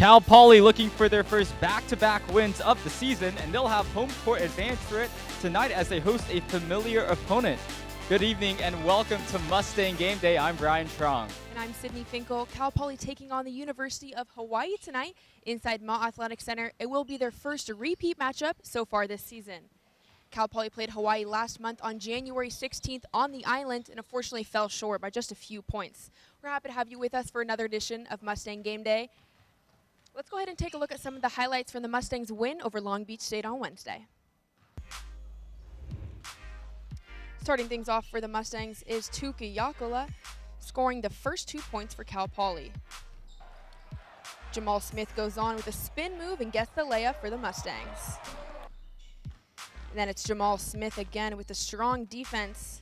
Cal Poly looking for their first back-to-back wins of the season, and they'll have home court advantage for it tonight as they host a familiar opponent. Good evening and welcome to Mustang Game Day. I'm Brian Trong. And I'm Sydney Finkel. Cal Poly taking on the University of Hawaii tonight inside Mott Athletic Center. It will be their first repeat matchup so far this season. Cal Poly played Hawaii last month on January 16th on the island and unfortunately fell short by just a few points. We're happy to have you with us for another edition of Mustang Game Day. Let's go ahead and take a look at some of the highlights from the Mustangs' win over Long Beach State on Wednesday. Starting things off for the Mustangs is Tuka Yakola, scoring the first 2 points for Cal Poly. Jamal Smith goes on with a spin move and gets the layup for the Mustangs. And then it's Jamal Smith again with a strong defense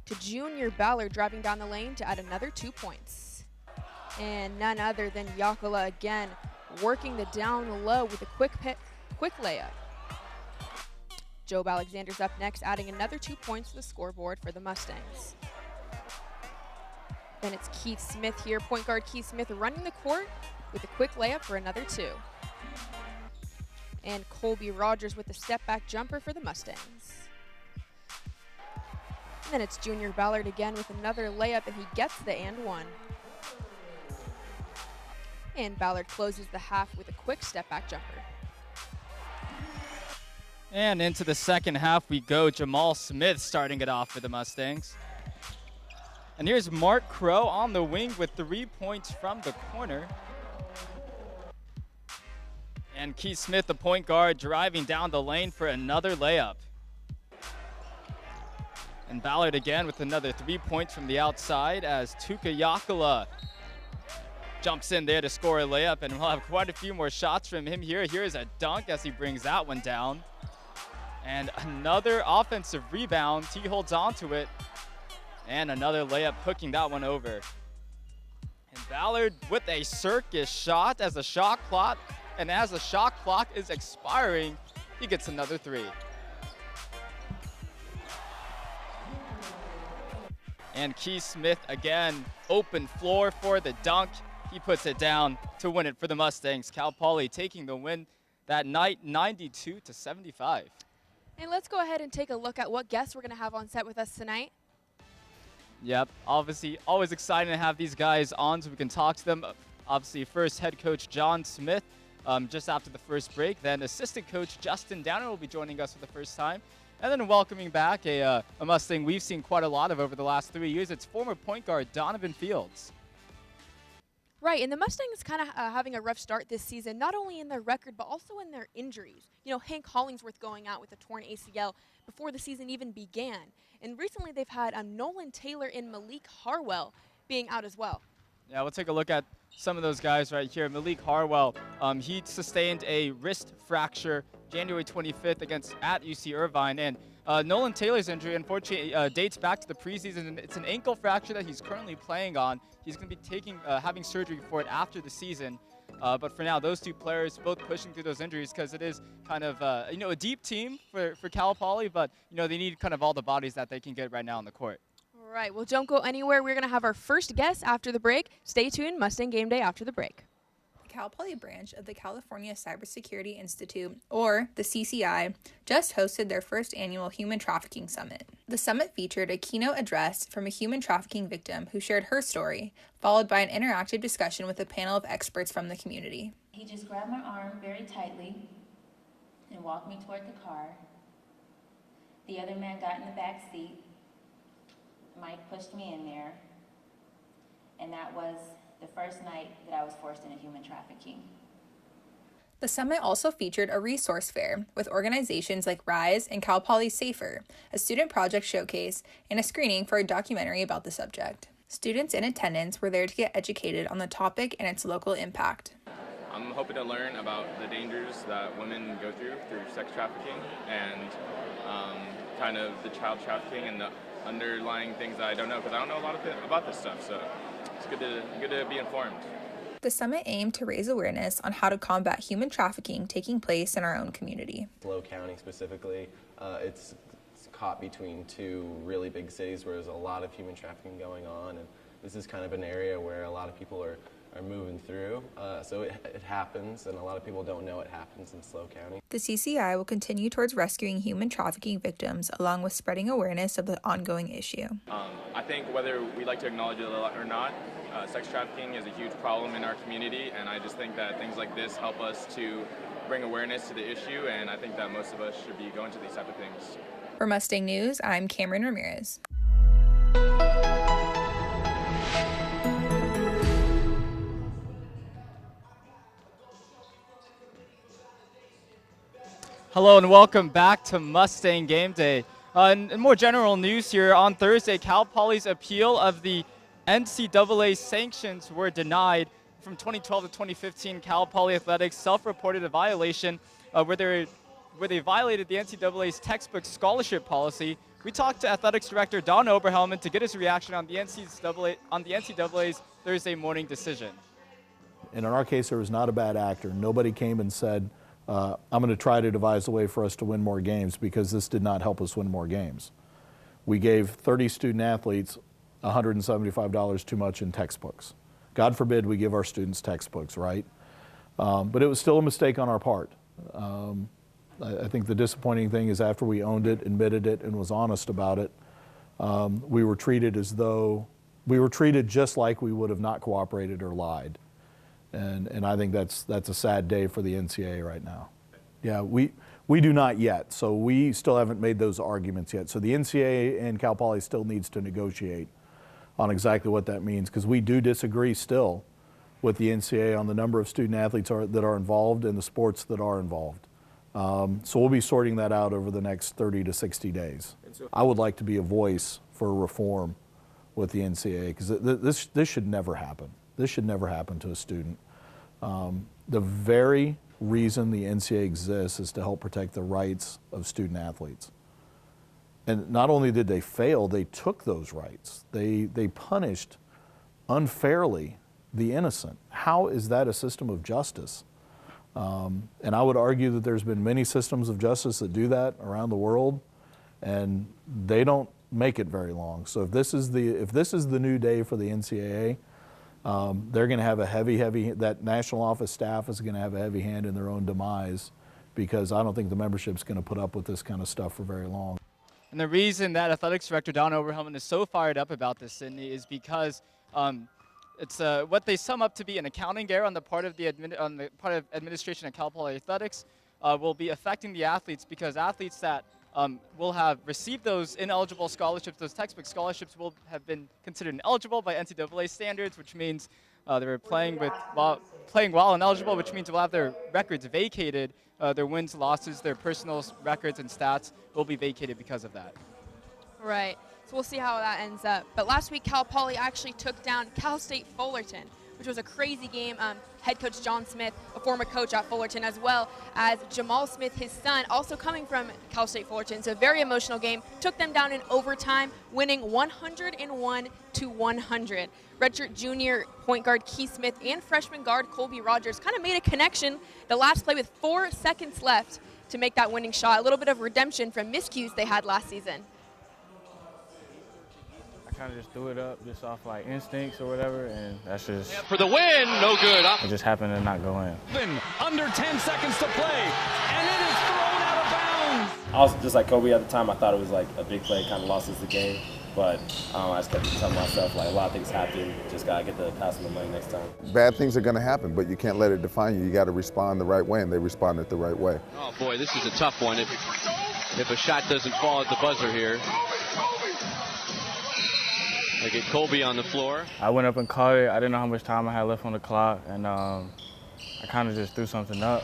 to Junior Ballard driving down the lane to add another 2 points. And none other than Yakola again working the down low with a quick layup. Job Alexander's up next, adding another 2 points to the scoreboard for the Mustangs. Then it's Keith Smith here, point guard Keith Smith running the court with a quick layup for another 2. And Colby Rogers with the step-back jumper for the Mustangs. And then it's Junior Ballard again with another layup, and he gets the and one. And Ballard closes the half with a quick step-back jumper. And into the second half we go. Jamal Smith starting it off for the Mustangs. And here's Mark Crow on the wing with 3 points from the corner. And Keith Smith, the point guard, driving down the lane for another layup. And Ballard again with another 3 points from the outside as Tuka Yakola jumps in there to score a layup, and we'll have quite a few more shots from him here. Here's a dunk as he brings that one down. And another offensive rebound. He holds on to it. And another layup hooking that one over. And Ballard with a circus shot as the shot clock is expiring, he gets another 3. And Keith Smith again, open floor for the dunk. He puts it down to win it for the Mustangs. Cal Poly taking the win that night, 92-75. And let's go ahead and take a look at what guests we're going to have on set with us tonight. Yep, obviously always exciting to have these guys on so we can talk to them. Obviously first head coach John Smith just after the first break. Then assistant coach Justin Downer will be joining us for the first time. And then welcoming back a Mustang we've seen quite a lot of over the last 3 years. It's former point guard Donovan Fields. Right, and the Mustangs kind of having a rough start this season, not only in their record, but also in their injuries. You know, Hank Hollingsworth going out with a torn ACL before the season even began. And recently they've had Nolan Taylor and Malik Harwell being out as well. Yeah, we'll take a look at some of those guys right here. Malik Harwell, he sustained a wrist fracture January 25th at UC Irvine. And Nolan Taylor's injury, unfortunately, dates back to the preseason. It's an ankle fracture that he's currently playing on. He's going to be having surgery for it after the season. But for now, those two players both pushing through those injuries because it is kind of, a deep team for Cal Poly, but, they need kind of all the bodies that they can get right now on the court. All right, well, don't go anywhere. We're going to have our first guest after the break. Stay tuned, Mustang Game Day after the break. Cal Poly branch of the California Cybersecurity Institute, or the CCI, just hosted their first annual Human Trafficking Summit. The summit featured a keynote address from a human trafficking victim who shared her story, followed by an interactive discussion with a panel of experts from the community. He just grabbed my arm very tightly and walked me toward the car. The other man got in the back seat. Mike pushed me in there, and that was the first night that I was forced into human trafficking. The summit also featured a resource fair with organizations like RISE and Cal Poly Safer, a student project showcase, and a screening for a documentary about the subject. Students in attendance were there to get educated on the topic and its local impact. I'm hoping to learn about the dangers that women go through sex trafficking and kind of the child trafficking and the underlying things that I don't know, because I don't know a lot about this stuff, so it's good to be informed. The summit aimed to raise awareness on how to combat human trafficking taking place in our own community. Low County specifically, it's caught between two really big cities where there's a lot of human trafficking going on, and this is kind of an area where a lot of people are are moving through. So it happens, and a lot of people don't know it happens in SLO County. The CCI will continue towards rescuing human trafficking victims along with spreading awareness of the ongoing issue. I think whether we like to acknowledge it or not, sex trafficking is a huge problem in our community, and I just think that things like this help us to bring awareness to the issue, and I think that most of us should be going to these type of things. For Mustang News, I'm Cameron Ramirez. Hello and welcome back to Mustang Game Day. In more general news here, on Thursday, Cal Poly's appeal of the NCAA sanctions were denied. From 2012 to 2015, Cal Poly Athletics self-reported a violation where they violated the NCAA's textbook scholarship policy. We talked to Athletics Director Don Oberhelman to get his reaction on the NCAA's Thursday morning decision. And in our case, there was not a bad actor. Nobody came and said, I'm going to try to devise a way for us to win more games, because this did not help us win more games. We gave 30 student athletes $175 too much in textbooks. God forbid we give our students textbooks, right? But it was still a mistake on our part. I think the disappointing thing is after we owned it, admitted it, and was honest about it, we were treated just like we would have not cooperated or lied. And I think that's a sad day for the NCAA right now. Yeah, we do not yet, so we still haven't made those arguments yet. So the NCAA and Cal Poly still needs to negotiate on exactly what that means, because we do disagree still with the NCAA on the number of student athletes that are involved and the sports that are involved. So we'll be sorting that out over the next 30 to 60 days. I would like to be a voice for reform with the NCAA, because this should never happen. This should never happen to a student. The very reason the NCAA exists is to help protect the rights of student athletes. And not only did they fail, they took those rights. They punished unfairly the innocent. How is that a system of justice? And I would argue that there's been many systems of justice that do that around the world, and they don't make it very long. So if this is the new day for the NCAA, they're going to have that national office staff is going to have a heavy hand in their own demise, because I don't think the membership's going to put up with this kind of stuff for very long. And the reason that Athletics Director Don Oberhelman is so fired up about this, Sydney, is because it's what they sum up to be an accounting error on the part of administration at Cal Poly Athletics will be affecting the athletes, because athletes that will have received those ineligible scholarships, those textbook scholarships, will have been considered ineligible by NCAA standards, which means they were playing while ineligible, which means they'll have their records vacated. Their wins, losses, their personal records and stats will be vacated because of that. Right. So we'll see how that ends up. But last week, Cal Poly actually took down Cal State Fullerton, which was a crazy game. Head coach John Smith, a former coach at Fullerton, as well as Jamal Smith, his son, also coming from Cal State Fullerton. So a very emotional game. Took them down in overtime, winning 101-100. Redshirt junior point guard Keith Smith and freshman guard Colby Rogers kind of made a connection the last play with 4 seconds left to make that winning shot. A little bit of redemption from miscues they had last season. Kind of just threw it up just off like instincts or whatever, and that's just for the win. No good. It just happened to not go in. Under 10 seconds to play, and it is thrown out of bounds. I was just like Kobe at the time. I thought it was like a big play, kind of lost us the game, but I just kept telling myself like a lot of things happen. Just gotta get the pass on the money next time. Bad things are gonna happen, but you can't let it define you. You got to respond the right way, and they responded the right way. Oh boy, this is a tough one. If a shot doesn't fall at the buzzer here. They get Colby on the floor. I went up and caught it. I didn't know how much time I had left on the clock, and I kind of just threw something up.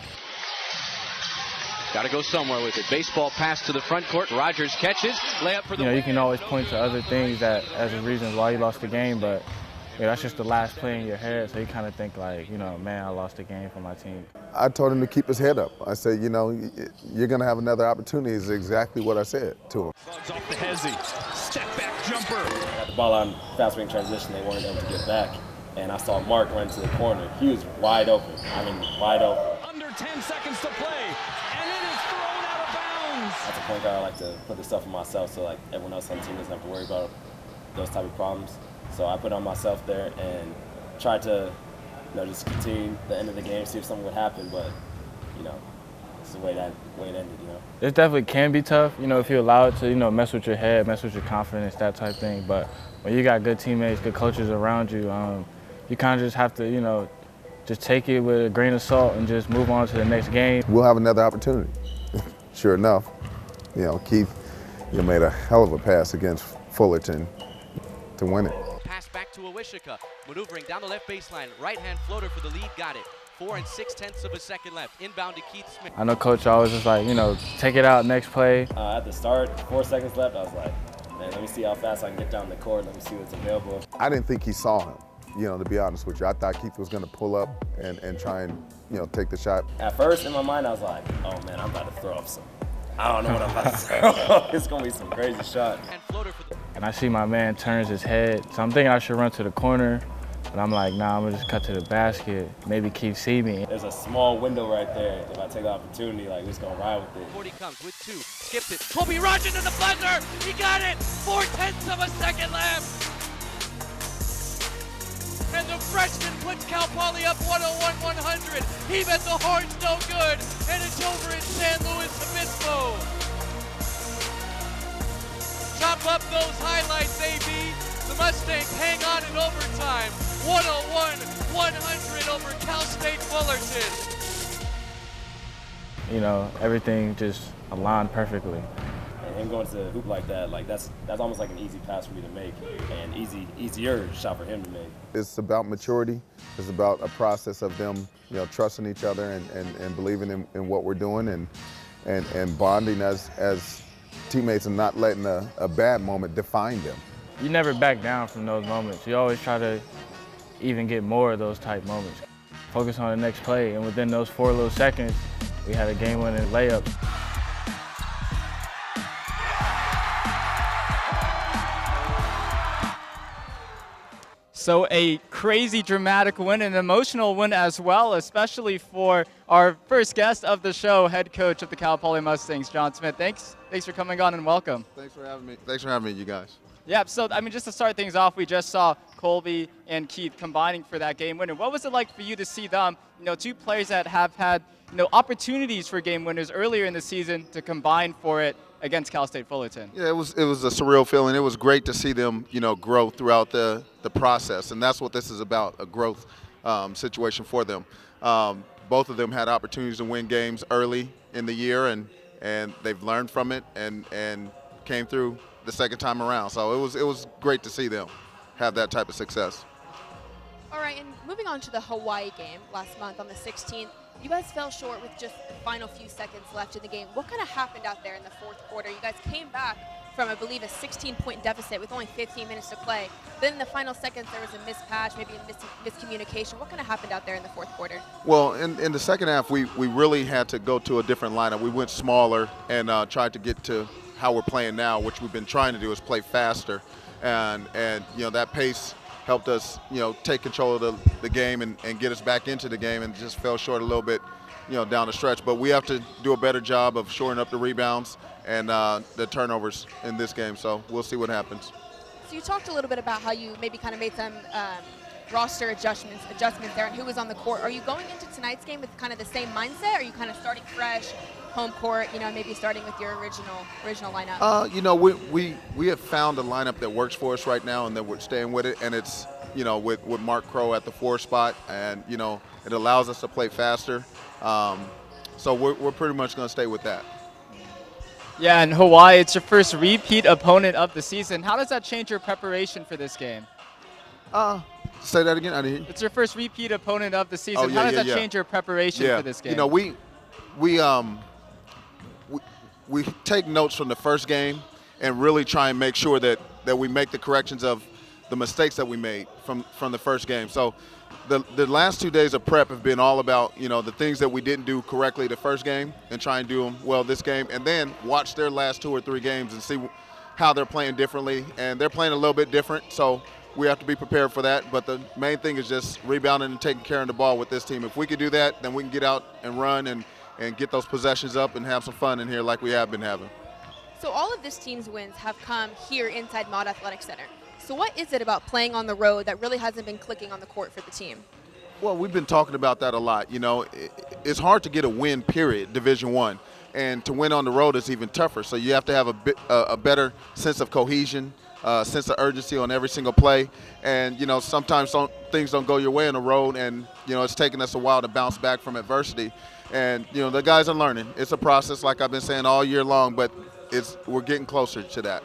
Got to go somewhere with it. Baseball pass to the front court. Rogers catches. Layup for the win. You can always point to other things that as a reason why you lost the game, but that's just the last play in your head, so you kind of think like, man, I lost the game for my team. I told him to keep his head up. I said, you're going to have another opportunity, is exactly what I said to him. Bugs off the Hezzy. Step back jumper. I got the ball on fast break transition. They weren't able to get back, and I saw Mark run to the corner. He was wide open. I mean, wide open. Under 10 seconds to play, and it is thrown out of bounds. As a point guard, I like to put the stuff on myself so like everyone else on the team doesn't have to worry about those type of problems. So I put on myself there and tried to just continue the end of the game, see if something would happen. But, it's the way it ended, It definitely can be tough, if you allow it to, mess with your head, mess with your confidence, that type of thing. But when you got good teammates, good coaches around you, you kind of just have to, just take it with a grain of salt and just move on to the next game. We'll have another opportunity. Sure enough, Keith, made a hell of a pass against Fullerton to win it. Pass back to Awishika, maneuvering down the left baseline. Right-hand floater for the lead, got it. 4 6/10 of a second left. Inbound to Keith Smith. I know Coach always just like, take it out, next play. At the start, 4 seconds left, I was like, man, let me see how fast I can get down the court. Let me see what's available. I didn't think he saw him, to be honest with you. I thought Keith was going to pull up and try and, take the shot. At first, in my mind, I was like, oh, man, I'm about to throw up some. I don't know what I'm about to throw. It's going to be some crazy shot. And I see my man turns his head, so I'm thinking I should run to the corner. But I'm like, nah, I'm gonna just cut to the basket. Maybe Keith see me. There's a small window right there. If I take the opportunity, we're just gonna ride with it. 40 comes with 2, skipped it. Kobe Rogers in the buzzer. He got it. 4/10 of a second left. And the freshman puts Cal Poly up 101-100. He bet the horns no good, and it's over in San Luis Obispo. Chop up those highlights, AB. The Mustangs hang on in overtime. 101-100 over Cal State Fullerton. Everything just aligned perfectly. And him going to the hoop like that, that's almost like an easy pass for me to make, and easier shot for him to make. It's about maturity. It's about a process of them, trusting each other and believing in what we're doing and bonding as teammates and not letting a bad moment define them. You never back down from those moments. You always try to even get more of those type moments. Focus on the next play, and within those 4 little seconds, we had a game-winning layup. So a crazy dramatic win, an emotional win as well, especially for our first guest of the show, head coach of the Cal Poly Mustangs, John Smith. Thanks for coming on and welcome. Thanks for having me. Thanks for having me, you guys. Yeah, so just to start things off, we just saw Colby and Keith combining for that game winner. What was it like for you to see them, 2 players that have had, opportunities for game winners earlier in the season to combine for it against Cal State Fullerton? Yeah, it was a surreal feeling. It was great to see them, grow throughout the process, and that's what this is about, a growth situation for them. Both of them had opportunities to win games early in the year, and they've learned from it and came through the second time around. So it was great to see them have that type of success. All right, and moving on to the Hawaii game last month on the 16th, you guys fell short with just the final few seconds left in the game. What kind of happened out there in the 4th quarter? You guys came back from, I believe, a 16-point deficit with only 15 minutes to play. Then in the final seconds, there was a mismatch, maybe a miscommunication. What kind of happened out there in the 4th quarter? Well, in the second half, we really had to go to a different lineup. We went smaller and tried to get to how we're playing now, which we've been trying to do is play faster. And that pace helped us, take control of the game and get us back into the game, and just fell short a little bit, down the stretch. But we have to do a better job of shoring up the rebounds and the turnovers in this game. So we'll see what happens. So you talked a little bit about how you maybe kind of made some roster adjustments there and who was on the court. Are you going into tonight's game with kind of the same mindset? Are you kind of starting fresh, home court, maybe starting with your original lineup? We have found a lineup that works for us right now, and that we're staying with it. And it's, with Mark Crow at the 4 spot, and, it allows us to play faster. So we're pretty much going to stay with that. Yeah, and Hawaii, it's your first repeat opponent of the season. How does that change your preparation for this game? Say that again. I didn't hear you. It's your first repeat opponent of the season. Oh, yeah, How does that change your preparation for this game? We take notes from the first game and really try and make sure that we make the corrections of the mistakes that we made from the first game. So the last 2 days of prep have been all about, the things that we didn't do correctly the first game and try and do them well this game, and then watch their last 2 or 3 games and see how they're playing differently. And they're playing a little bit different, so we have to be prepared for that. But the main thing is just rebounding and taking care of the ball with this team. If we could do that, then we can get out and run and get those possessions up and have some fun in here like we have been having. So all of this team's wins have come here inside Mott Athletic Center. So what is it about playing on the road that really hasn't been clicking on the court for the team? Well, we've been talking about that a lot. You know, it's hard to get a win, period, Division I. And to win on the road is even tougher. So you have to have a better sense of cohesion, sense of urgency on every single play. And, you know, sometimes things don't go your way on the road, and, you know, it's taken us a while to bounce back from adversity. And, you know, the guys are learning. It's a process, like I've been saying all year long, but we're getting closer to that.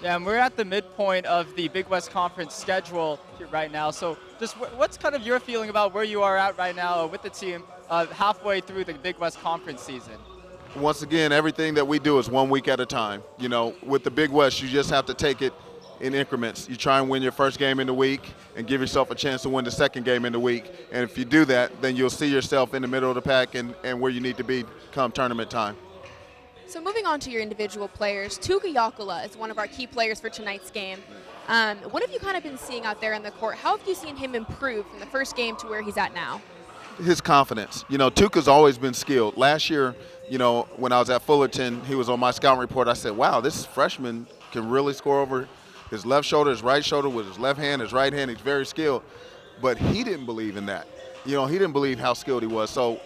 Yeah, and we're at the midpoint of the Big West Conference schedule right now. So just what's kind of your feeling about where you are at right now with the team halfway through the Big West Conference season? Once again, everything that we do is 1 week at a time. You know, with the Big West, you just have to take it in increments. You try and win your first game in the week and give yourself a chance to win the second game in the week. And if you do that, then you'll see yourself in the middle of the pack and where you need to be come tournament time. So moving on to your individual players, Tuka Yakula is one of our key players for tonight's game. What have you kind of been seeing out there in the court? How have you seen him improve from the first game to where he's at now? His confidence. You know, Tuka's always been skilled. Last year, you know, when I was at Fullerton, he was on my scouting report. I said, wow, this freshman can really score over his left shoulder, his right shoulder with his left hand, his right hand. He's very skilled. But he didn't believe in that. You know, he didn't believe how skilled he was. So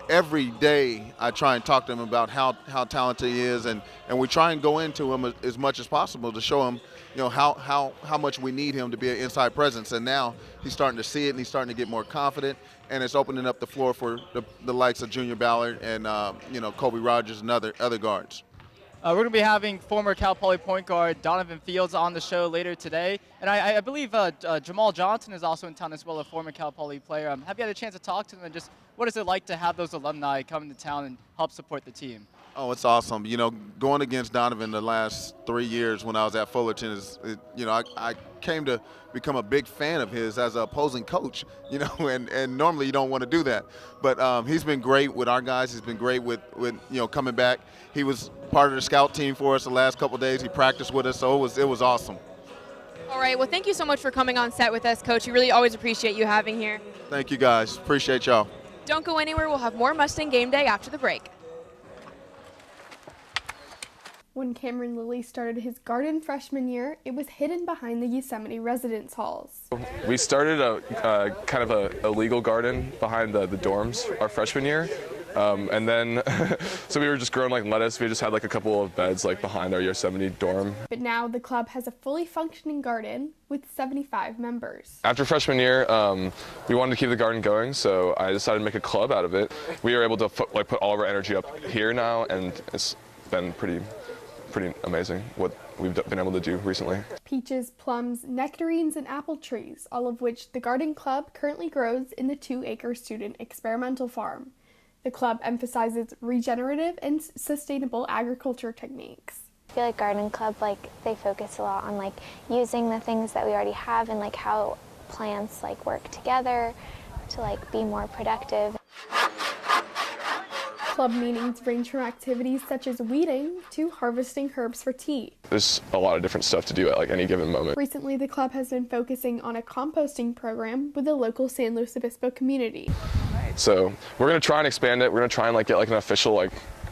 every day I try and talk to him about how talented he is, and we try and go into him as much as possible to show him, you know, how much we need him to be an inside presence. And now he's starting to see it, and he's starting to get more confident, and it's opening up the floor for the likes of Junior Ballard and, you know, Kobe Rogers and other guards. We're going to be having former Cal Poly point guard Donovan Fields on the show later today. And I believe Jamal Johnson is also in town as well, a former Cal Poly player. Have you had a chance to talk to them, and just what is it like to have those alumni come into town and help support the team? Oh, it's awesome. You know, going against Donovan the last 3 years when I was at Fullerton you know, I came to become a big fan of his as an opposing coach, you know, and normally you don't want to do that. But he's been great with our guys. He's been great with you know, coming back. He was part of the scout team for us the last couple of days. He practiced with us, so it was awesome. All right, well, thank you so much for coming on set with us, Coach. We really always appreciate you having here. Thank you, guys. Appreciate y'all. Don't go anywhere. We'll have more Mustang Game Day after the break. When Cameron Lilly started his garden freshman year, it was hidden behind the Yosemite residence halls. We started a kind of a legal garden behind the dorms our freshman year. And then, so we were just growing like lettuce. We just had like a couple of beds like behind our Yosemite dorm. But now the club has a fully functioning garden with 75 members. After freshman year, we wanted to keep the garden going, so I decided to make a club out of it. We were able to put all of our energy up here now, and it's been pretty amazing what we've been able to do recently. Peaches, plums, nectarines, and apple trees, all of which the garden club currently grows in the 2-acre student experimental farm. The club emphasizes regenerative and sustainable agriculture techniques. I feel like Garden Club, they focus a lot on using the things that we already have and how plants work together to be more productive. Club meetings range from activities such as weeding to harvesting herbs for tea. There's a lot of different stuff to do at any given moment. Recently, the club has been focusing on a composting program with the local San Luis Obispo community. So we're going to try and expand it. We're going to try and get an official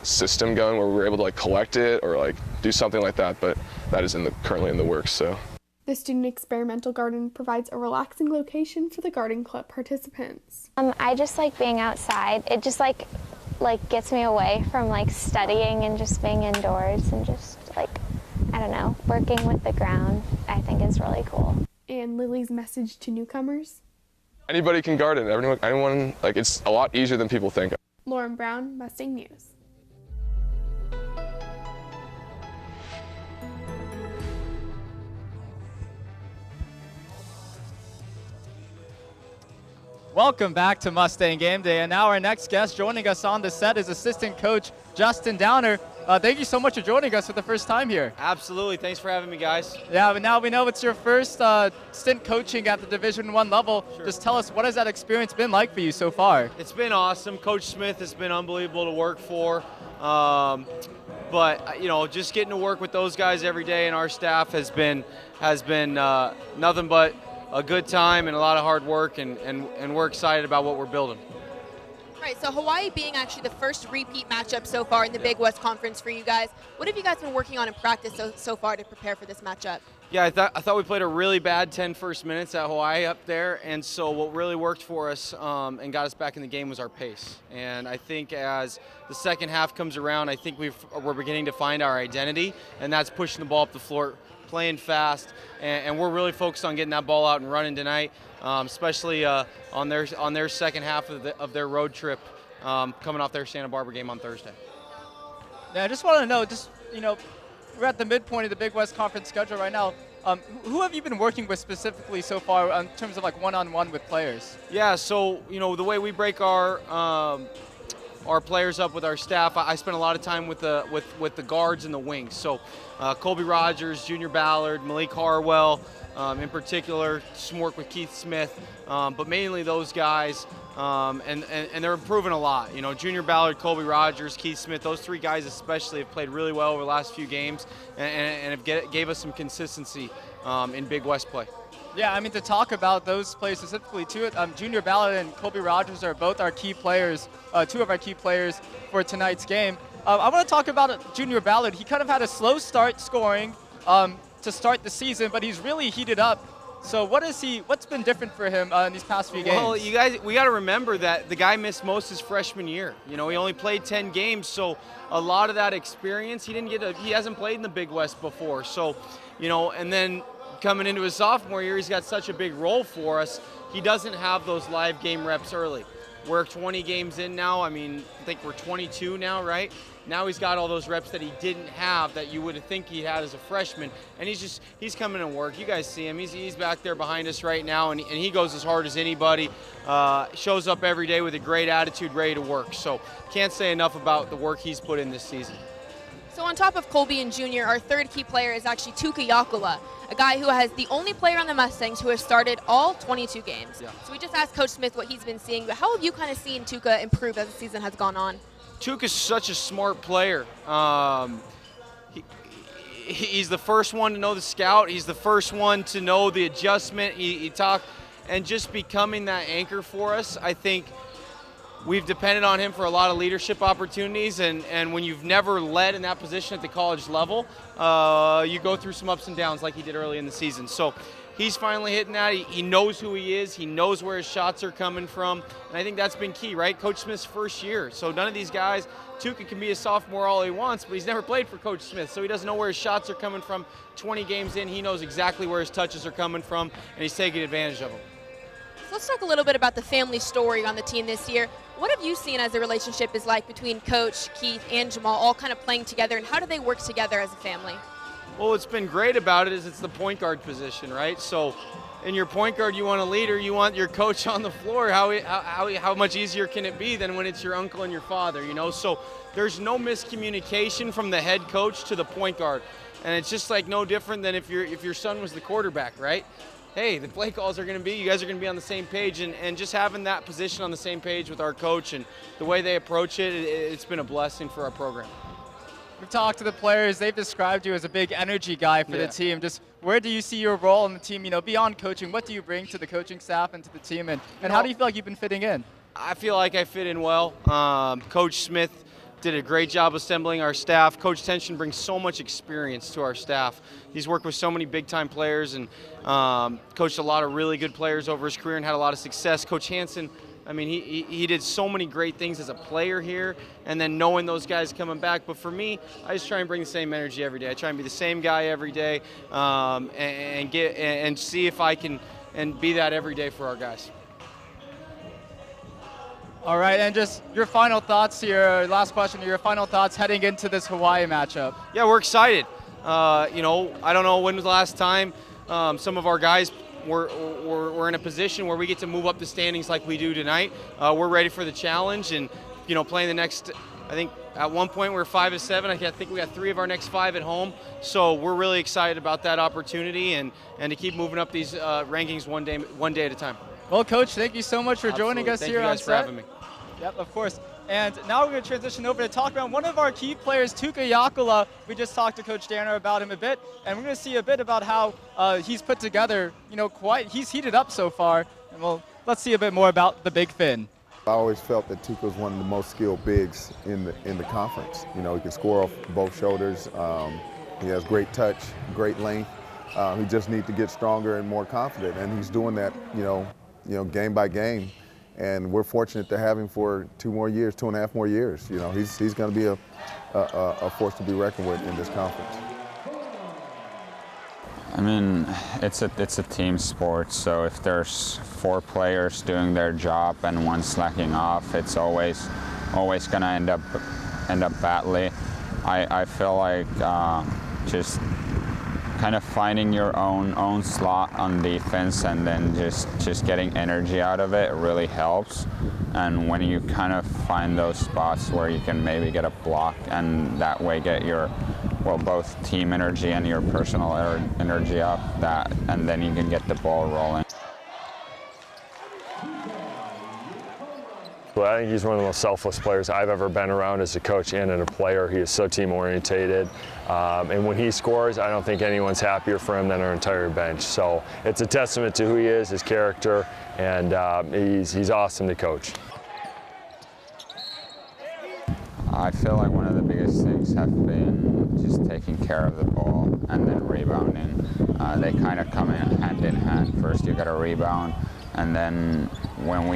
system going where we're able to collect it or do something like that, but that is currently in the works. So the student experimental garden provides a relaxing location for the garden club participants. I just like being outside. It just gets me away from studying and just being indoors and just I don't know, working with the ground. I think is really cool. And Lily's message to newcomers: anybody can garden. Anyone, it's a lot easier than people think. Lauren Brown, Mustang News. Welcome back to Mustang Game Day, and now our next guest joining us on the set is assistant coach Justin Downer. Thank you so much for joining us for the first time here. Absolutely, thanks for having me, guys. Yeah, but now we know it's your first stint coaching at the Division I level. Sure. Just tell us, what has that experience been like for you so far? It's been awesome. Coach Smith has been unbelievable to work for. But just getting to work with those guys every day and our staff has been nothing but a good time and a lot of hard work, and we're excited about what we're building. Right, so Hawaii being actually the first repeat matchup so far in the Big West Conference for you guys. What have you guys been working on in practice so far to prepare for this matchup? Yeah, I thought we played a really bad 10 first minutes at Hawaii up there, and so what really worked for us and got us back in the game was our pace. And I think as the second half comes around, I think we're beginning to find our identity, and that's pushing the ball up the floor, playing fast, and we're really focused on getting that ball out and running tonight, especially on their second half of their road trip, coming off their Santa Barbara game on Thursday. Yeah, I just want to know, we're at the midpoint of the Big West Conference schedule right now. Who have you been working with specifically so far in terms of like one-on-one with players? Yeah, so the way we break our players up with our staff, I spend a lot of time with the guards and the wings. So Colby Rogers, Junior Ballard, Malik Harwell, in particular, some work with Keith Smith, but mainly those guys. And they're improving a lot. Junior Ballard, Colby Rogers, Keith Smith, those three guys especially have played really well over the last few games and gave us some consistency in Big West play. Yeah, I mean, to talk about those players specifically too, Junior Ballard and Colby Rogers are both our key players, two of our key players for tonight's game. I want to talk about Junior Ballard. He kind of had a slow start scoring to start the season, but he's really heated up. So what's been different for him in these past few games? Well, you guys, we got to remember that the guy missed most his freshman year. He only played 10 games, so a lot of that experience, he hasn't played in the Big West before. So, and then coming into his sophomore year, he's got such a big role for us. He doesn't have those live game reps early. We're 20 games in now. I think we're 22 now, right? Now he's got all those reps that he didn't have that you would think he had as a freshman, and he's coming to work. You guys see him. He's back there behind us right now, and he goes as hard as anybody. Shows up every day with a great attitude, ready to work. So can't say enough about the work he's put in this season. So on top of Colby and Junior, our third key player is actually Tuka Yakula, a guy who has the only player on the Mustangs who has started all 22 games. Yeah. So we just asked Coach Smith what he's been seeing, but how have you kind of seen Tuka improve as the season has gone on? Tuka's such a smart player. He's the first one to know the scout. He's the first one to know the adjustment. He talked, and just becoming that anchor for us, I think we've depended on him for a lot of leadership opportunities, and when you've never led in that position at the college level, you go through some ups and downs like he did early in the season. So he's finally hitting that. He knows who he is. He knows where his shots are coming from, and I think that's been key, right? Coach Smith's first year, so none of these guys, Tuka can be a sophomore all he wants, but he's never played for Coach Smith, so he doesn't know where his shots are coming from. 20 games in, he knows exactly where his touches are coming from, and he's taking advantage of them. So let's talk a little bit about the family story on the team this year. What have you seen as the relationship is like between Coach, Keith, and Jamal all kind of playing together, and how do they work together as a family? Well, what's been great about it is it's the point guard position, right? So in your point guard, you want a leader, you want your coach on the floor. How much easier can it be than when it's your uncle and your father, So there's no miscommunication from the head coach to the point guard. And it's just like no different than if your son was the quarterback, right? Hey, the play calls are going to be, you guys are going to be on the same page, and just having that position on the same page with our coach and the way they approach it, it's been a blessing for our program. We've talked to the players. They've described you as a big energy guy for the team. Just where do you see your role in the team? Beyond coaching, what do you bring to the coaching staff and to the team, and how do you feel like you've been fitting in? I feel like I fit in well. Coach Smith did a great job assembling our staff. Coach Tension brings so much experience to our staff. He's worked with so many big-time players and coached a lot of really good players over his career and had a lot of success. Coach Hansen, he did so many great things as a player here, and then knowing those guys coming back. But for me, I just try and bring the same energy every day. I try and be the same guy every day, and see if I can be that every day for our guys. All right, and just your final thoughts here. Last question, your final thoughts heading into this Hawaii matchup. Yeah, we're excited. I don't know when was the last time some of our guys we're in a position where we get to move up the standings like we do tonight. We're ready for the challenge and, playing the next, I think at one point we were 5-7. I think we got 3 of our next 5 at home. So we're really excited about that opportunity and to keep moving up these rankings one day at a time. Well, Coach, thank you so much for joining us here on set. Thank you guys for having me. Yep, of course. And now we're going to transition over to talk about one of our key players, Tuka Yakula. We just talked to Coach Danner about him a bit, and we're going to see a bit about how he's put together, he's heated up so far. And let's see a bit more about the Big Fin. I always felt that Tuka was one of the most skilled bigs in the conference. You know, he can score off both shoulders. He has great touch, great length. He just needs to get stronger and more confident, and he's doing that, you know, game by game. And we're fortunate to have him for 2.5 more years. You know, he's going to be a force to be reckoned with in this conference. I mean, it's a team sport, so if there's 4 players doing their job and one slacking off, it's always going to end up badly. I feel like just kind of finding your own slot on defense and then just getting energy out of it really helps. And when you kind of find those spots where you can maybe get a block and that way get your, well, both team energy and your personal energy up, and then you can get the ball rolling. Well, I think he's one of the most selfless players I've ever been around as a coach and as a player. He is so team-orientated. And when he scores, I don't think anyone's happier for him than our entire bench. So it's a testament to who he is, his character, and he's awesome to coach. I feel like one of the biggest things have been just taking care of the ball and then rebounding. They kind of come in hand. First you got to rebound, and then when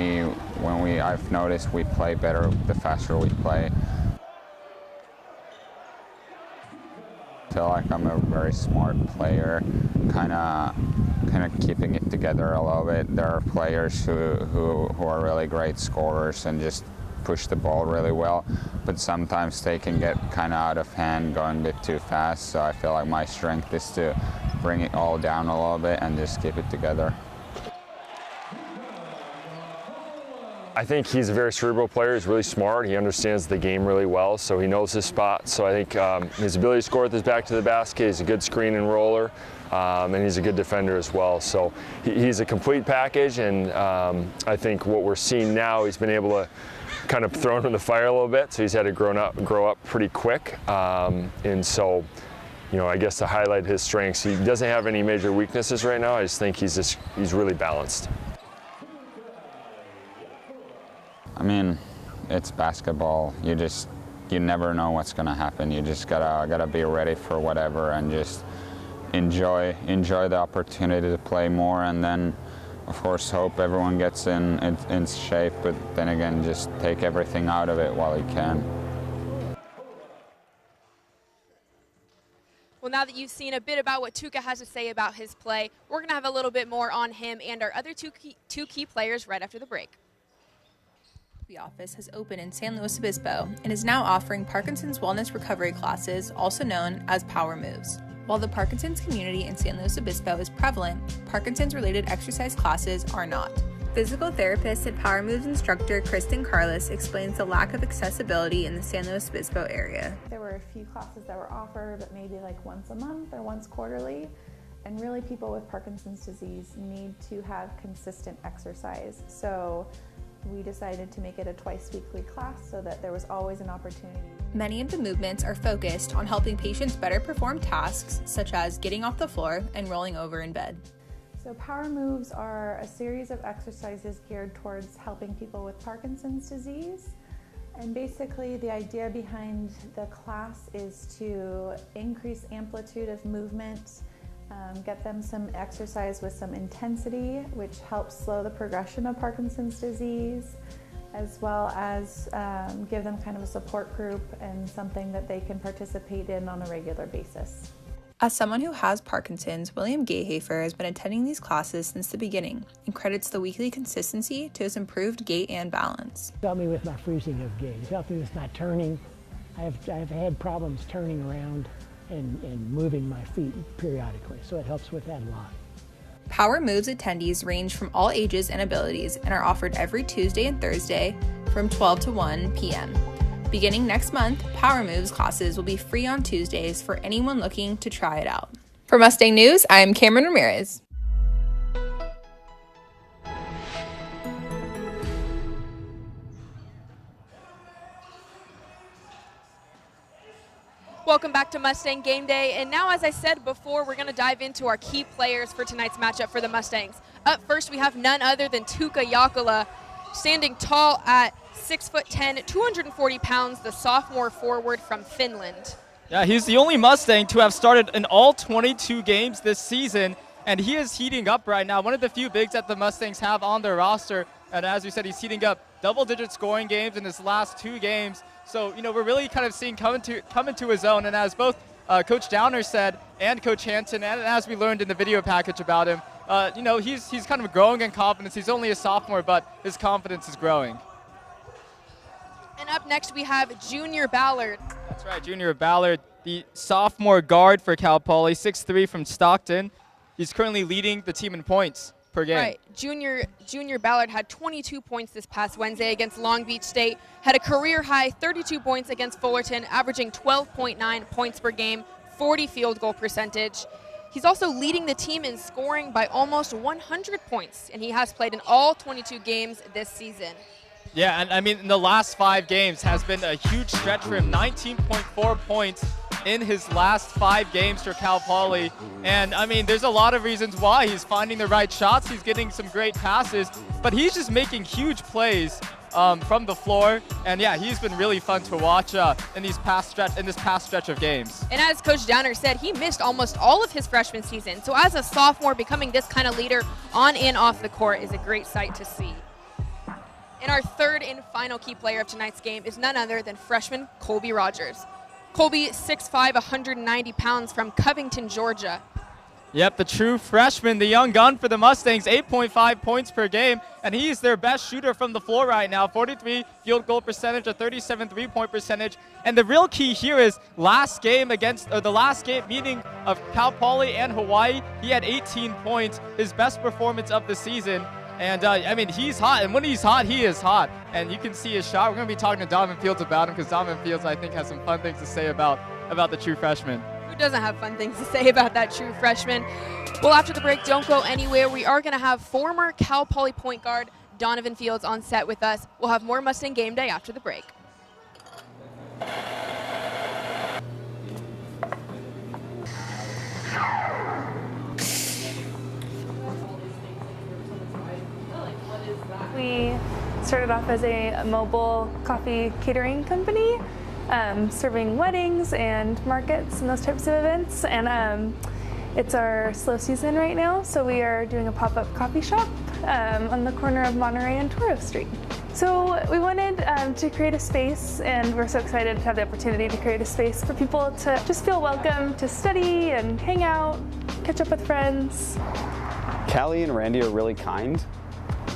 I've noticed we play better the faster we play. I feel like I'm a very smart player, kind of keeping it together a little bit. There are players who are really great scorers and just push the ball really well, but sometimes they can get kind of out of hand, going a bit too fast. So I feel like my strength is to bring it all down a little bit and just keep it together. I think he's a very cerebral player. He's really smart. He understands the game really well, so he knows his spot. So I think his ability to score with his back to the basket, he's a good screen and roller, and he's a good defender as well. So he's a complete package, and I think what we're seeing now, he's been able to kind of throw him in the fire a little bit, so he's had to grow up pretty quick. And so, you know, I guess to highlight his strengths, he doesn't have any major weaknesses right now. I just think he's really balanced. I mean, it's basketball. You never know what's gonna happen. You just gotta be ready for whatever and just enjoy the opportunity to play more, and then of course hope everyone gets in shape, but then again just take everything out of it while you can. Well, now that you've seen a bit about what Tuka has to say about his play, we're going to have a little bit more on him and our other two key players right after the break. The office has opened in San Luis Obispo and is now offering Parkinson's Wellness Recovery classes, also known as Power Moves. While the Parkinson's community in San Luis Obispo is prevalent, Parkinson's-related exercise classes are not. Physical therapist and Power Moves instructor Kristen Carlos explains the lack of accessibility in the San Luis Obispo area. There were a few classes that were offered, but maybe like once a month or once quarterly. And really people with Parkinson's disease need to have consistent exercise. So we decided to make it a twice-weekly class so that there was always an opportunity. Many of the movements are focused on helping patients better perform tasks such as getting off the floor and rolling over in bed. So Power Moves are a series of exercises geared towards helping people with Parkinson's disease. And basically the idea behind the class is to increase amplitude of movement, get them some exercise with some intensity, which helps slow the progression of Parkinson's disease, as well as give them kind of a support group and something that they can participate in on a regular basis. As someone who has Parkinson's, William Gayhafer has been attending these classes since the beginning and credits the weekly consistency to his improved gait and balance. It helped me with my freezing of gait. It helped me with my turning. I've had problems turning around and moving my feet periodically, so it helps with that a lot. Power Moves attendees range from all ages and abilities and are offered every Tuesday and Thursday from 12 to 1 p.m. Beginning next month, Power Moves classes will be free on Tuesdays for anyone looking to try it out. For Mustang News, I'm Cameron Ramirez. Welcome back to Mustang Game Day, and now, as I said before, we're going to dive into our key players for tonight's matchup for the Mustangs. Up first, we have none other than Tuka Yakula. Standing tall at 6'10", 240 pounds, the sophomore forward from Finland. Yeah, he's the only Mustang to have started in all 22 games this season, and he is heating up right now. One of the few bigs that the Mustangs have on their roster, and as we said, he's heating up double-digit scoring games in his last 2 games. So, we're really kind of seeing come into his own, and as both Coach Downer said and Coach Hansen, and as we learned in the video package about him, he's kind of growing in confidence. He's only a sophomore, but his confidence is growing. And up next, we have Junior Ballard. That's right, Junior Ballard, the sophomore guard for Cal Poly, 6'3" from Stockton. He's currently leading the team in points per game. Right. Junior Ballard had 22 points this past Wednesday against Long Beach State, had a career-high 32 points against Fullerton, averaging 12.9 points per game, 40 field goal percentage. He's also leading the team in scoring by almost 100 points, and he has played in all 22 games this season. Yeah, and in the last 5 games has been a huge stretch for him, 19.4 points in his last 5 games for Cal Poly. And there's a lot of reasons why. He's finding the right shots, he's getting some great passes, but he's just making huge plays from the floor. And yeah, he's been really fun to watch in this past stretch of games. And as Coach Downer said, he missed almost all of his freshman season. So as a sophomore, becoming this kind of leader on and off the court is a great sight to see. And our third and final key player of tonight's game is none other than freshman Colby Rogers. Colby, 6'5", 190 pounds from Covington, Georgia. Yep, the true freshman, the young gun for the Mustangs, 8.5 points per game, and he's their best shooter from the floor right now, 43 field goal percentage, a 37 3-point percentage. And the real key here is the last game meeting of Cal Poly and Hawaii, he had 18 points, his best performance of the season. And, he's hot. And when he's hot, he is hot. And you can see his shot. We're going to be talking to Donovan Fields about him because Donovan Fields, I think, has some fun things to say about the true freshman. Who doesn't have fun things to say about that true freshman? Well, after the break, don't go anywhere. We are going to have former Cal Poly point guard Donovan Fields on set with us. We'll have more Mustang Game Day after the break. We started off as a mobile coffee catering company, serving weddings and markets and those types of events. And it's our slow season right now, so we are doing a pop-up coffee shop on the corner of Monterey and Toro Street. So we wanted to create a space, and we're so excited to have the opportunity to create a space for people to just feel welcome to study and hang out, catch up with friends. Callie and Randy are really kind.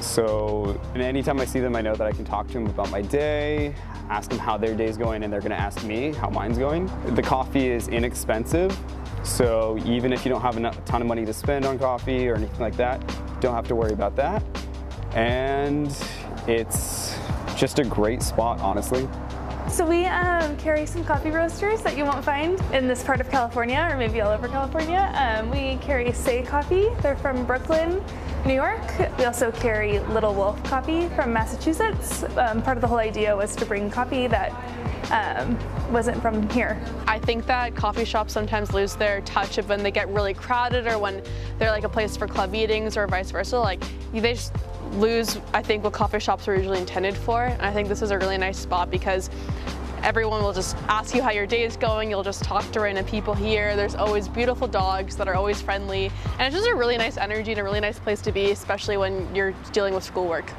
So anytime I see them, I know that I can talk to them about my day, ask them how their day's going, and they're gonna ask me how mine's going. The coffee is inexpensive, so even if you don't have a ton of money to spend on coffee or anything like that, don't have to worry about that. And it's just a great spot, honestly. So we carry some coffee roasters that you won't find in this part of California or maybe all over California. We carry Say Coffee. They're from Brooklyn, New York. We also carry Little Wolf Coffee from Massachusetts. Part of the whole idea was to bring coffee that wasn't from here. I think that coffee shops sometimes lose their touch of when they get really crowded or when they're like a place for club meetings or vice versa. Like they just lose, I think, what coffee shops are usually intended for. And I think this is a really nice spot because everyone will just ask you how your day is going. You'll just talk to random people here. There's always beautiful dogs that are always friendly. And it's just a really nice energy and a really nice place to be, especially when you're dealing with schoolwork.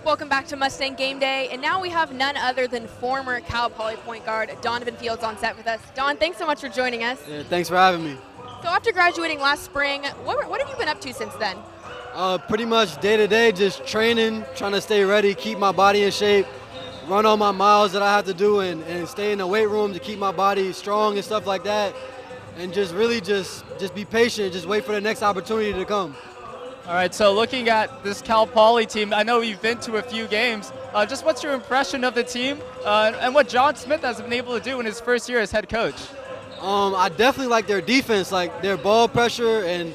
Welcome back to Mustang Game Day, and now we have none other than former Cal Poly point guard Donovan Fields on set with us. Don, thanks so much for joining us. Yeah, thanks for having me. So after graduating last spring, what have you been up to since then? Pretty much day to day, just training, trying to stay ready, keep my body in shape, run all my miles that I have to do, and stay in the weight room to keep my body strong and stuff like that, and just really just be patient, just wait for the next opportunity to come. All right, so looking at this Cal Poly team, I know you've been to a few games. Just what's your impression of the team and what John Smith has been able to do in his first year as head coach? I definitely like their defense, like their ball pressure, and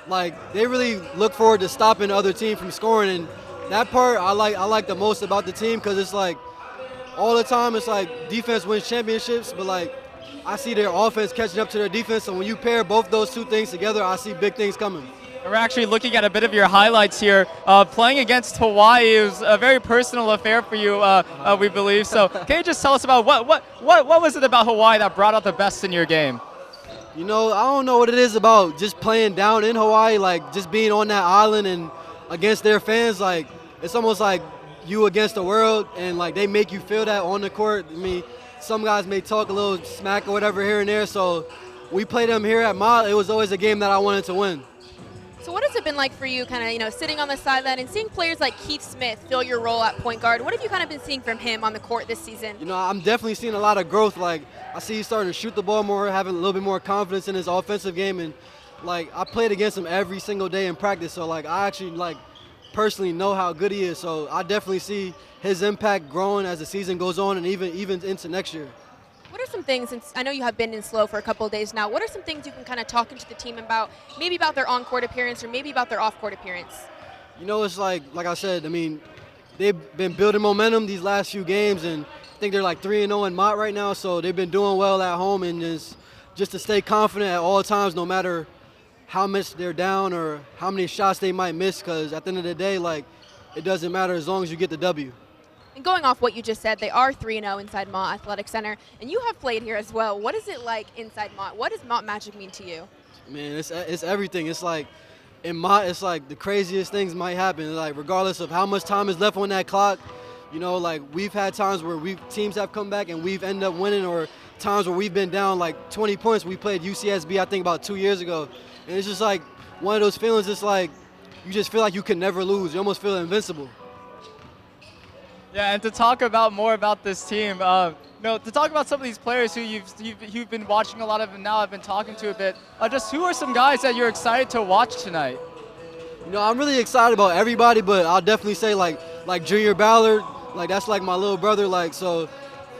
like they really look forward to stopping the other team from scoring. And that part I like the most about the team because it's like all the time it's like defense wins championships, but like I see their offense catching up to their defense. So when you pair both those two things together, I see big things coming. We're actually looking at a bit of your highlights here. Playing against Hawaii was a very personal affair for you, we believe. So can you just tell us about what was it about Hawaii that brought out the best in your game? You know, I don't know what it is about just playing down in Hawaii, like just being on that island and against their fans. Like it's almost like you against the world, and like they make you feel that on the court. I mean, some guys may talk a little smack or whatever here and there. So we played them here at Ma. It was always a game that I wanted to win. So what has it been like for you, kind of, sitting on the sideline and seeing players like Keith Smith fill your role at point guard? What have you kind of been seeing from him on the court this season? You know, I'm definitely seeing a lot of growth. Like, I see he's starting to shoot the ball more, having a little bit more confidence in his offensive game. And, like, I played against him every single day in practice. So, like, I actually, like, personally know how good he is. So I definitely see his impact growing as the season goes on and even into next year. What are some things, since I know you have been in SLO for a couple of days now, what are some things you can kind of talk into the team about, maybe about their on-court appearance or maybe about their off-court appearance? You know, it's like I said, I mean, they've been building momentum these last few games, and I think they're like 3-0 in Mott right now, so they've been doing well at home, and just to stay confident at all times, no matter how much they're down or how many shots they might miss, because at the end of the day, like, it doesn't matter as long as you get the W. And going off what you just said, they are 3-0 inside Mott Athletic Center, and you have played here as well. What is it like inside Mott? What does Mott Magic mean to you? Man, it's everything. It's like, in Mott, it's like the craziest things might happen. Like, regardless of how much time is left on that clock, you know, like, we've had times where teams have come back and we've ended up winning, or times where we've been down like 20 points. We played UCSB, I think, about 2 years ago. And it's just like one of those feelings, it's like you just feel like you can never lose. You almost feel invincible. Yeah, and to talk about more about this team, to talk about some of these players who you've been watching a lot of and now I've been talking to a bit, just who are some guys that you're excited to watch tonight? You know, I'm really excited about everybody, but I'll definitely say like Junior Ballard, like that's like my little brother, like, so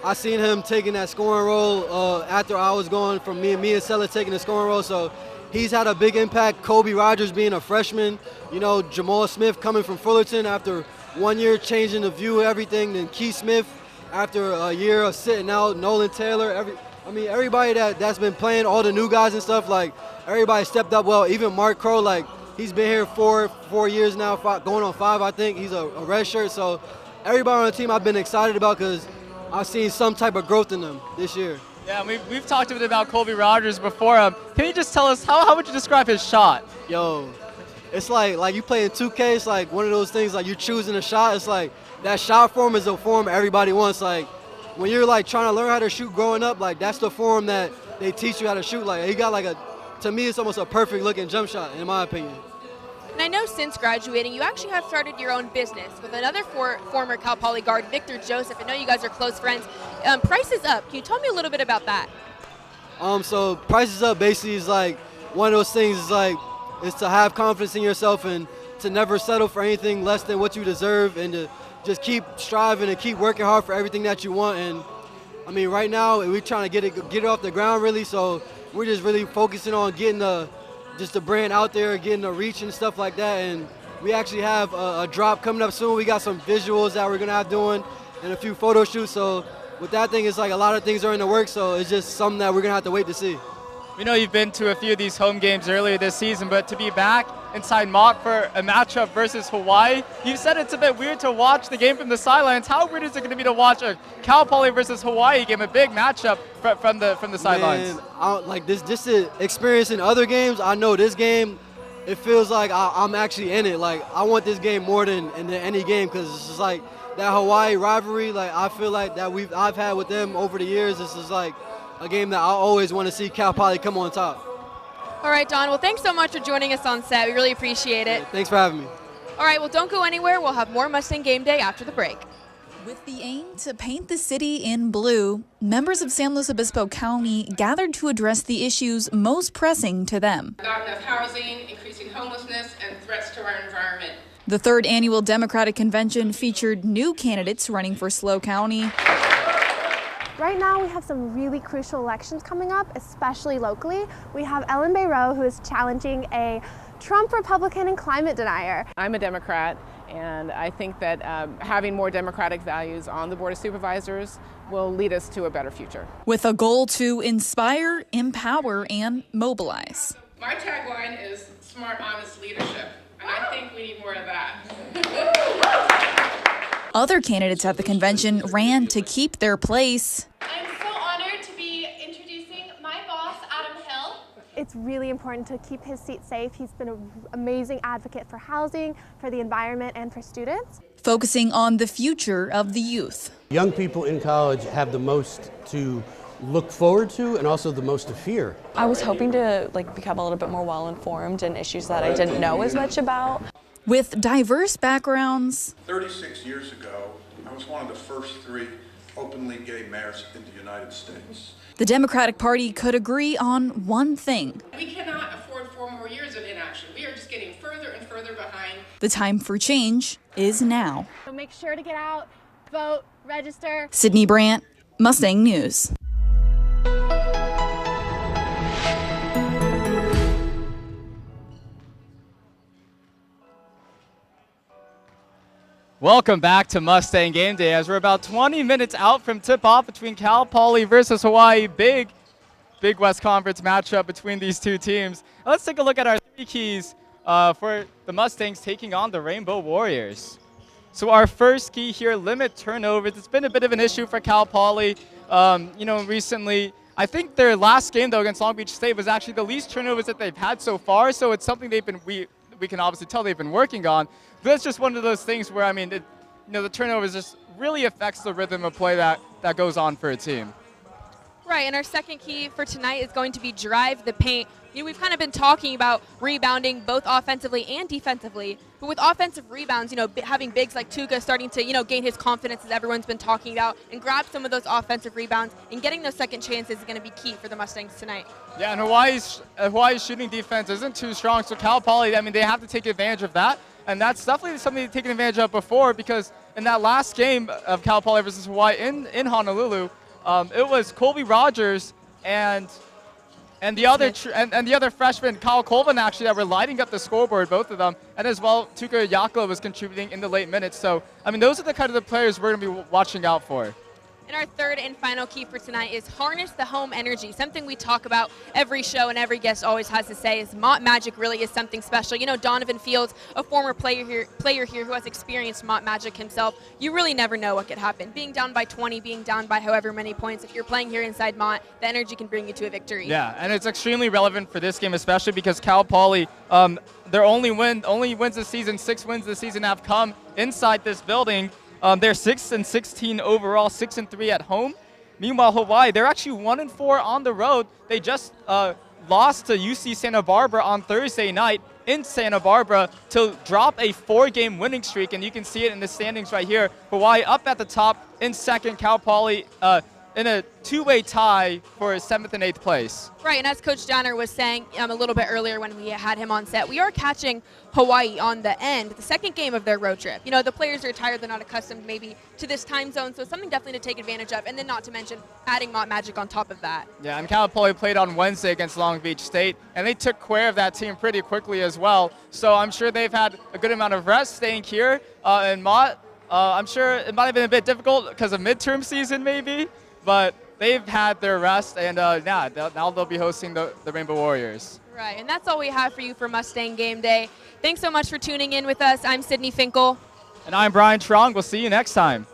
I seen him taking that scoring role after I was going from me and Sella taking the scoring role, so he's had a big impact. Kobe Rogers being a freshman, you know, Jamal Smith coming from Fullerton after 1 year changing the view of everything, then Keith Smith after a year of sitting out, Nolan Taylor, everybody that's been playing, all the new guys and stuff, like everybody stepped up well. Even Mark Crow, like he's been here four years now, going on 5, I think. He's a red shirt, so everybody on the team I've been excited about because I've seen some type of growth in them this year. Yeah, we've talked a bit about Kobe Rogers before. Can you just tell us, how would you describe his shot? Yo, it's like you play in 2K, it's like one of those things, like you're choosing a shot. It's like that shot form is a form everybody wants. Like when you're like trying to learn how to shoot growing up, like that's the form that they teach you how to shoot. Like he got like to me, it's almost a perfect looking jump shot, in my opinion. And I know since graduating, you actually have started your own business with another former Cal Poly guard, Victor Joseph. I know you guys are close friends. Price is Up. Can you tell me a little bit about that? So Price is Up basically is like one of those things is to have confidence in yourself and to never settle for anything less than what you deserve and to just keep striving and keep working hard for everything that you want. And I mean, right now we're trying to get it off the ground really. So we're just really focusing on getting the brand out there, getting the reach and stuff like that. And we actually have a drop coming up soon. We got some visuals that we're gonna have doing and a few photo shoots. So with that thing, it's like a lot of things are in the works. So it's just something that we're gonna have to wait to see. We know you've been to a few of these home games earlier this season, but to be back inside Mott for a matchup versus Hawaii, you said it's a bit weird to watch the game from the sidelines. How weird is it going to be to watch a Cal Poly versus Hawaii game, a big matchup from the sidelines? Man, like this, just the experience in other games. I know this game, it feels like I'm actually in it. Like I want this game more than any game because it's just like that Hawaii rivalry. Like I feel like that I've had with them over the years. This is like a game that I always want to see Cal Poly come on top. All right, Don. Well, thanks so much for joining us on set. We really appreciate it. Yeah, thanks for having me. All right, well, don't go anywhere. We'll have more Mustang Game Day after the break. With the aim to paint the city in blue, members of San Luis Obispo County gathered to address the issues most pressing to them. Not enough housing, increasing homelessness, and threats to our environment. The third annual Democratic Convention featured new candidates running for SLO County. Right now we have some really crucial elections coming up, especially locally. We have Ellen Bayrow, who is challenging a Trump Republican and climate denier. I'm a Democrat, And I think that having more democratic values on the Board of Supervisors will lead us to a better future. With a goal to inspire, empower, and mobilize. My tagline is smart, honest leadership, and I think we need more of that. Other candidates at the convention ran to keep their place. I'm so honored to be introducing my boss, Adam Hill. It's really important to keep his seat safe. He's been an amazing advocate for housing, for the environment, and for students. Focusing on the future of the youth. Young people in college have the most to look forward to and also the most to fear. I was hoping to become a little bit more well-informed in issues that I didn't know as much about. With diverse backgrounds. 36 years ago, I was one of the first 3 openly gay mayors in the United States. The Democratic Party could agree on one thing. We cannot afford 4 more years of inaction. We are just getting further and further behind. The time for change is now. So make sure to get out, vote, register. Sydney Brandt, Mustang News. Welcome back to Mustang Game Day as we're about 20 minutes out from tip-off between Cal Poly versus Hawaii. Big West Conference matchup between these two teams. Let's take a look at our 3 keys for the Mustangs taking on the Rainbow Warriors. So our first key here, limit turnovers. It's been a bit of an issue for Cal Poly. Recently, I think their last game, though, against Long Beach State was actually the least turnovers that they've had so far. So it's something we can obviously tell they've been working on. But it's just one of those things where, the turnovers just really affects the rhythm of play that goes on for a team. Right, and our second key for tonight is going to be drive the paint. We've kind of been talking about rebounding both offensively and defensively, but with offensive rebounds, having bigs like Tuka starting to, gain his confidence as everyone's been talking about and grab some of those offensive rebounds and getting those second chances is going to be key for the Mustangs tonight. Yeah, and Hawaii's shooting defense isn't too strong, so Cal Poly, they have to take advantage of that. And that's definitely something they've taken advantage of before, because in that last game of Cal Poly versus Hawaii in Honolulu, it was Colby Rogers and the other freshman, Kyle Colvin, actually, that were lighting up the scoreboard, both of them. And as well, Tuka Yakla was contributing in the late minutes. So, those are the kind of the players we're going to be watching out for. And our third and final key for tonight is harness the home energy. Something we talk about every show and every guest always has to say is Mott Magic really is something special. Donovan Fields, a former player here who has experienced Mott Magic himself, you really never know what could happen. Being down by 20, being down by however many points, if you're playing here inside Mott, the energy can bring you to a victory. Yeah, and it's extremely relevant for this game, especially because Cal Poly, their only wins this season, 6 wins this season have come inside this building. They're 6-16 overall, 6-3 at home. Meanwhile, Hawaii, they're actually 1-4 on the road. They just lost to UC Santa Barbara on Thursday night in Santa Barbara to drop a 4-game winning streak, and you can see it in the standings right here. Hawaii up at the top in second, Cal Poly in a 2-way tie for 7th and 8th place. Right, and as Coach Donner was saying a little bit earlier when we had him on set, we are catching Hawaii on the end, the second game of their road trip. The players are tired, they're not accustomed maybe to this time zone, so it's something definitely to take advantage of, and then not to mention adding Mott Magic on top of that. Yeah, and Cal Poly played on Wednesday against Long Beach State, and they took care of that team pretty quickly as well, so I'm sure they've had a good amount of rest staying here, and Mott, I'm sure it might have been a bit difficult because of midterm season maybe, but they've had their rest, and now they'll be hosting the Rainbow Warriors. Right, and that's all we have for you for Mustang Game Day. Thanks so much for tuning in with us. I'm Sydney Finkel. And I'm Brian Trong. We'll see you next time.